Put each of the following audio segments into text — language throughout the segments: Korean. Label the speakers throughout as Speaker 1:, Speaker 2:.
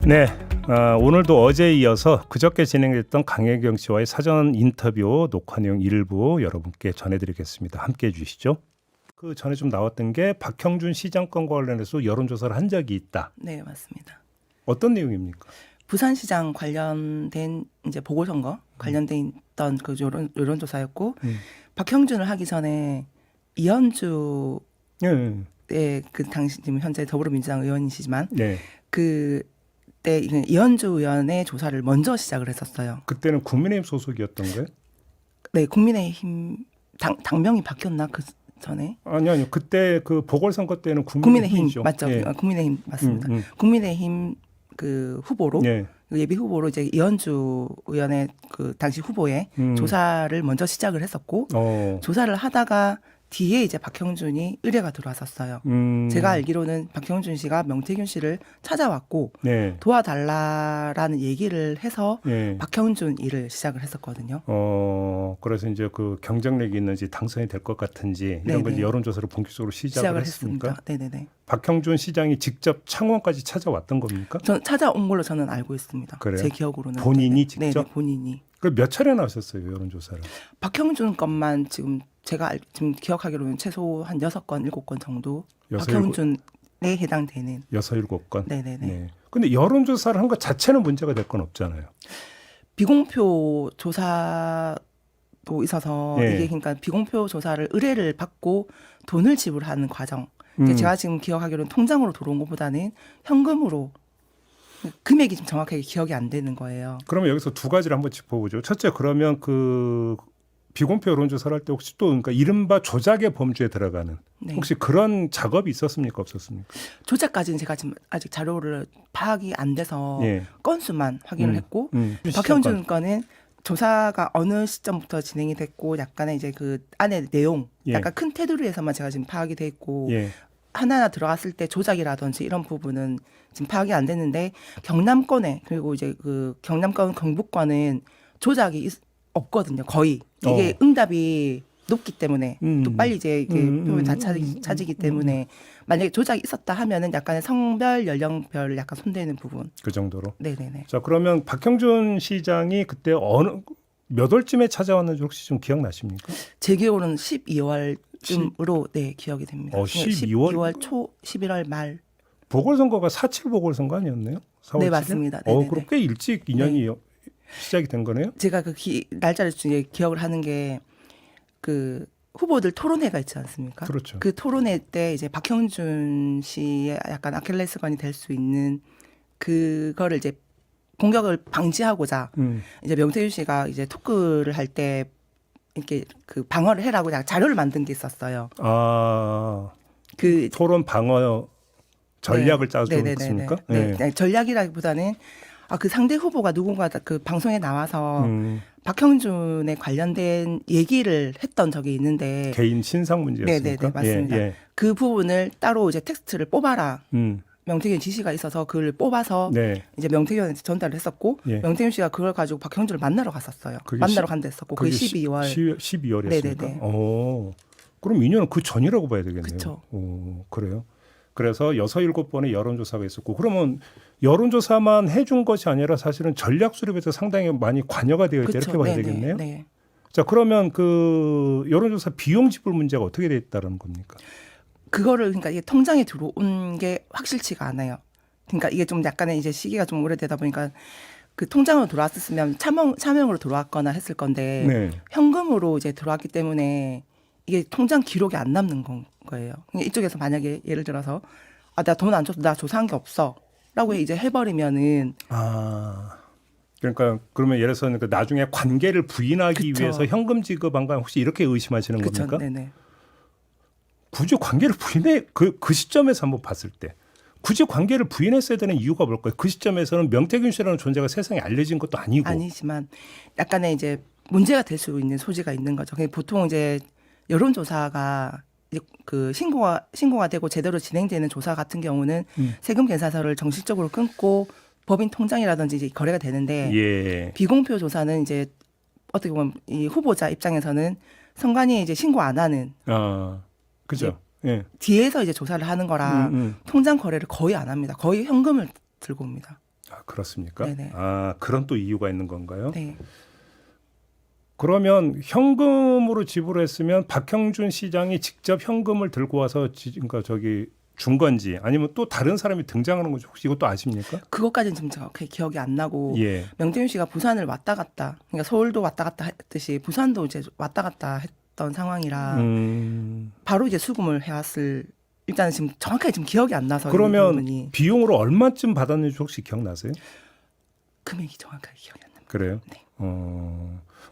Speaker 1: 네, 오늘도 어제에 이어서 그저께 진행됐던 강혜경 씨와의 사전 인터뷰 녹화 내용 일부 여러분께 전해드리겠습니다. 함께해 주시죠. 그 전에 좀 나왔던 게 박형준 시장권과 관련해서 여론조사를 한 적이 있다.
Speaker 2: 네, 맞습니다.
Speaker 1: 어떤 내용입니까?
Speaker 2: 부산시장 관련된 이제 보궐선거 관련된 있던 그 여론조사였고 박형준을 하기 전에 이현주
Speaker 1: 예.
Speaker 2: 그 당시 지금 현재 더불어민주당 의원이시지만
Speaker 1: 네.
Speaker 2: 그때 이현주 의원의 조사를 먼저 시작을 했었어요.
Speaker 1: 그때는 국민의힘 소속이었던 거예요?
Speaker 2: 네, 국민의힘 당명이 바뀌었나 그 전에?
Speaker 1: 아니요. 그때 그 보궐선거 때는
Speaker 2: 국민의힘
Speaker 1: 국민의힘이죠.
Speaker 2: 맞죠?
Speaker 1: 예.
Speaker 2: 국민의힘 맞습니다. 국민의힘 그 후보로 예비 후보로 이제 이현주 의원의 그 당시 후보의 조사를 먼저 시작을 했었고 조사를 하다가 뒤에 이제 박형준이 의뢰가 들어왔었어요. 제가 알기로는 박형준 씨가 명태균 씨를 찾아왔고
Speaker 1: 네.
Speaker 2: 도와달라라는 얘기를 해서
Speaker 1: 네.
Speaker 2: 박형준 일을 시작을 했었거든요.
Speaker 1: 그래서 이제 그 경쟁력이 있는지 당선이 될 것 같은지 이런 걸 여론조사를 본격적으로 시작을 했습니까?
Speaker 2: 네네네.
Speaker 1: 박형준 시장이 직접 창원까지 찾아왔던 겁니까?
Speaker 2: 저는 찾아온 걸로 저는 알고 있습니다.
Speaker 1: 그래요?
Speaker 2: 제 기억으로는
Speaker 1: 본인이 직접?
Speaker 2: 네네, 본인이.
Speaker 1: 그 몇 차례 나오셨어요 여론조사를?
Speaker 2: 박형준 것만 지금 제가 지금 기억하기로는 최소 한 6건, 7건 정도 박형준에 해당되는
Speaker 1: 6, 7건?
Speaker 2: 네네네.
Speaker 1: 네. 근데 여론조사를 한 것 자체는 문제가 될 건 없잖아요.
Speaker 2: 비공표 조사도 있어서
Speaker 1: 네.
Speaker 2: 이게 그러니까 비공표 조사를 의뢰를 받고 돈을 지불하는 과정. 제가 지금 기억하기로는 통장으로 들어온 것보다는 현금으로 금액이 좀 정확하게 기억이 안 되는 거예요.
Speaker 1: 그러면 여기서 두 가지를 한번 짚어보죠. 첫째, 그러면 그 비공표 여론조사를 할 때 혹시 또 그러니까 이른바 조작의 범주에 들어가는 혹시 그런 작업이 있었습니까? 없었습니까?
Speaker 2: 조작까지는 제가 지금 아직 자료를 파악이 안 돼서
Speaker 1: 예.
Speaker 2: 건수만 확인을 했고 박형준 건은 조사가 어느 시점부터 진행이 됐고 약간의 이제 그 안에 내용 약간 큰 테두리에서만 제가 지금 파악이 돼 있고 하나하나 들어갔을 때 조작이라든지 이런 부분은 지금 파악이 안 됐는데 경남권에 그리고 이제 그 경남권 경북권은 조작이 없거든요. 거의 이게 응답이 높기 때문에 또 빨리 이제 이게 표면 다 찾이기 때문에 만약에 조작이 있었다 하면은 약간의 성별 연령별 약간 손대는 부분
Speaker 1: 그 정도로.
Speaker 2: 네네네.
Speaker 1: 자 그러면 박형준 시장이 그때 어느 몇 월쯤에 찾아왔는지 혹시 좀 기억나십니까?
Speaker 2: 제 기억으로는 12월쯤으로 네 기억이 됩니다.
Speaker 1: 12월
Speaker 2: 초 11월 말
Speaker 1: 보궐선거가 4.7 보궐선거 아니었나요? 4월
Speaker 2: 네 맞습니다.
Speaker 1: 그럼 꽤 일찍 2년이 시작이 된 거네요.
Speaker 2: 제가 그 날짜를 중에 기억을 하는 게 그 후보들 토론회가 있지 않습니까?
Speaker 1: 그렇죠.
Speaker 2: 그 토론회 때 이제 박형준 씨의 약간 아킬레스건이 될 수 있는 그거를 이제 공격을 방지하고자 이제 명태균 씨가 이제 토크를 할 때 이렇게 그 방어를 해라고 자료를 만든 게 있었어요.
Speaker 1: 그 토론 방어 전략을 짜서 그렇습니까?
Speaker 2: 네. 전략이라기보다는 그 상대 후보가 누군가 그 방송에 나와서 박형준에 관련된 얘기를 했던 적이 있는데
Speaker 1: 개인 신상 문제였습니까?
Speaker 2: 네네네 맞습니다. 그 부분을 따로 이제 텍스트를 뽑아라. 명태균 지시가 있어서 그걸 뽑아서 이제 명태균한테 전달을 했었고 명태균 씨가 그걸 가지고 박형준을 만나러 갔었어요. 만나러 간다 했었고 그게
Speaker 1: 12월이었습니까?
Speaker 2: 네네네.
Speaker 1: 그럼 2년은 그 전이라고 봐야 되겠네요.
Speaker 2: 그렇죠.
Speaker 1: 그래요. 그래서 6, 7번의 여론조사가 있었고 그러면 여론조사만 해준 것이 아니라 사실은 전략 수립에서 상당히 많이 관여가 되어 있다 이렇게 봐야 되겠네요.
Speaker 2: 네.
Speaker 1: 자 그러면 그 여론조사 비용 지불 문제가 어떻게 돼 있다는 겁니까?
Speaker 2: 그거를 그러니까 이게 통장에 들어온 게 확실치가 않아요. 그러니까 이게 좀 약간의 이제 시기가 좀 오래되다 보니까 그 통장으로 들어왔었으면 차명으로 들어왔거나 했을 건데 현금으로 이제 들어왔기 때문에 이게 통장 기록이 안 남는 거예요. 이쪽에서 만약에 예를 들어서 나 돈 안 줬어, 나 조사한 게 없어라고 이제 해버리면은
Speaker 1: 그러니까 그러면 예를 들어서 나중에 관계를 부인하기 위해서 현금 지급한 거 혹시 이렇게 의심하시는 겁니까?
Speaker 2: 네네.
Speaker 1: 굳이 관계를 부인해 그 시점에서 한번 봤을 때 굳이 관계를 부인했어야 되는 이유가 뭘까요? 그 시점에서는 명태균 씨라는 존재가 세상에 알려진 것도
Speaker 2: 아니지만 약간의 이제 문제가 될 수 있는 소지가 있는 거죠. 보통 이제 여론조사가 그 신고가 되고 제대로 진행되는 조사 같은 경우는 세금 계산서를 정식적으로 끊고 법인 통장이라든지 이제 거래가 되는데 비공표 조사는 이제 어떻게 보면 이 후보자 입장에서는 선관위에 이제 신고 안 하는
Speaker 1: 그죠.
Speaker 2: 뒤에서 이제 조사를 하는 거라 통장 거래를 거의 안 합니다. 거의 현금을 들고 옵니다.
Speaker 1: 아, 그렇습니까?
Speaker 2: 네네.
Speaker 1: 아, 그런 또 이유가 있는 건가요?
Speaker 2: 네.
Speaker 1: 그러면 현금으로 지불했으면 박형준 시장이 직접 현금을 들고 와서 그러니까 저기 준 건지 아니면 또 다른 사람이 등장하는 건지 혹시 이것도 아십니까?
Speaker 2: 그것까지는 좀 정확하게 기억이 안 나고
Speaker 1: 예.
Speaker 2: 명태균 씨가 부산을 왔다 갔다 그러니까 서울도 왔다 갔다 했듯이 부산도 이제 왔다 갔다 했던 상황이라 바로 이제 수금을 해왔을 일단은 지금 정확하게 지금 기억이 안 나서
Speaker 1: 그러면
Speaker 2: 부분이.
Speaker 1: 비용으로 얼마쯤 받았는지 혹시 기억나세요?
Speaker 2: 금액이 정확하게 기억이 안 납니다.
Speaker 1: 그래요?
Speaker 2: 네.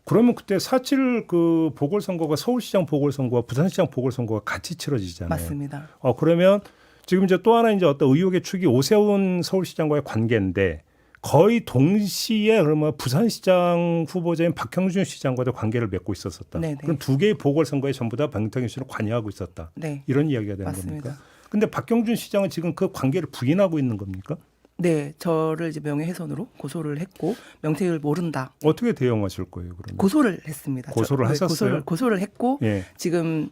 Speaker 1: 그러면 그때 4.7 그 보궐선거가 서울시장 보궐선거와 부산시장 보궐선거가 같이 치러지잖아요.
Speaker 2: 맞습니다.
Speaker 1: 그러면 지금 이제 또 하나 이제 어떤 의혹의 축이 오세훈 서울시장과의 관계인데 거의 동시에 그러면 부산시장 후보자인 박형준 시장과도 관계를 맺고 있었었다.
Speaker 2: 네네.
Speaker 1: 그럼 두 개의 보궐선거에 전부 다 박형준 씨는 관여하고 있었다.
Speaker 2: 네.
Speaker 1: 이런 이야기가 되는
Speaker 2: 맞습니다.
Speaker 1: 겁니까? 근데 박형준 시장은 지금 그 관계를 부인하고 있는 겁니까?
Speaker 2: 네, 저를 이제 명예훼손으로 고소를 했고 명태균을 모른다.
Speaker 1: 어떻게 대응하실 거예요, 그러면?
Speaker 2: 고소를 했습니다.
Speaker 1: 고소를 하셨어요?
Speaker 2: 고소를 했고
Speaker 1: 예.
Speaker 2: 지금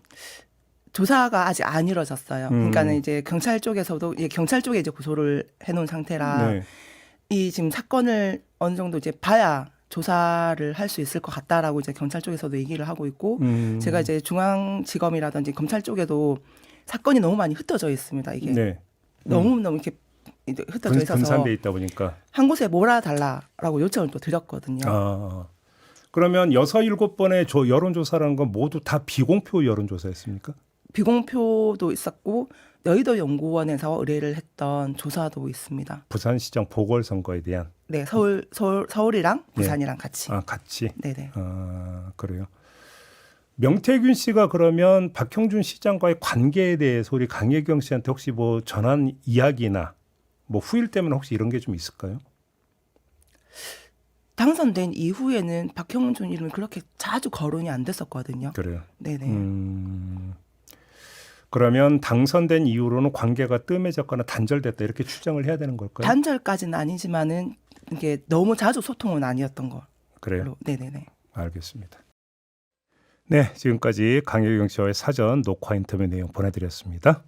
Speaker 2: 조사가 아직 안 이루어졌어요. 그러니까는 이제 경찰 쪽에서도 경찰 쪽에 이제 고소를 해놓은 상태라
Speaker 1: 네.
Speaker 2: 이 지금 사건을 어느 정도 이제 봐야 조사를 할 수 있을 것 같다라고 이제 경찰 쪽에서도 얘기를 하고 있고 제가 이제 중앙지검이라든지 검찰 쪽에도 사건이 너무 많이 흩어져 있습니다. 이게
Speaker 1: 네.
Speaker 2: 너무 이렇게 흩어져 있어서
Speaker 1: 분산돼 있다 보니까.
Speaker 2: 한 곳에 몰아달라라고 요청을 또 드렸거든요.
Speaker 1: 그러면 6, 7번의 여론조사라는 건 모두 다 비공표 여론조사였습니까?
Speaker 2: 비공표도 있었고 여의도 연구원에서 의뢰를 했던 조사도 있습니다.
Speaker 1: 부산시장 보궐선거에 대한.
Speaker 2: 네, 서울이랑 부산이랑 같이.
Speaker 1: 같이.
Speaker 2: 네네.
Speaker 1: 그래요. 명태균 씨가 그러면 박형준 시장과의 관계에 대해서 우리 강혜경 씨한테 혹시 뭐 전한 이야기나 뭐 후일 때문에 혹시 이런 게 좀 있을까요?
Speaker 2: 당선된 이후에는 박형준 이름이 그렇게 자주 거론이 안 됐었거든요.
Speaker 1: 그래요.
Speaker 2: 네네.
Speaker 1: 그러면 당선된 이후로는 관계가 뜸해졌거나 단절됐다 이렇게 추정을 해야 되는 걸까요?
Speaker 2: 단절까지는 아니지만은 이게 너무 자주 소통은 아니었던 거.
Speaker 1: 그래요.
Speaker 2: 네네네.
Speaker 1: 알겠습니다. 네, 지금까지 강혜경 씨와의 사전 녹화 인터뷰 내용 보내드렸습니다.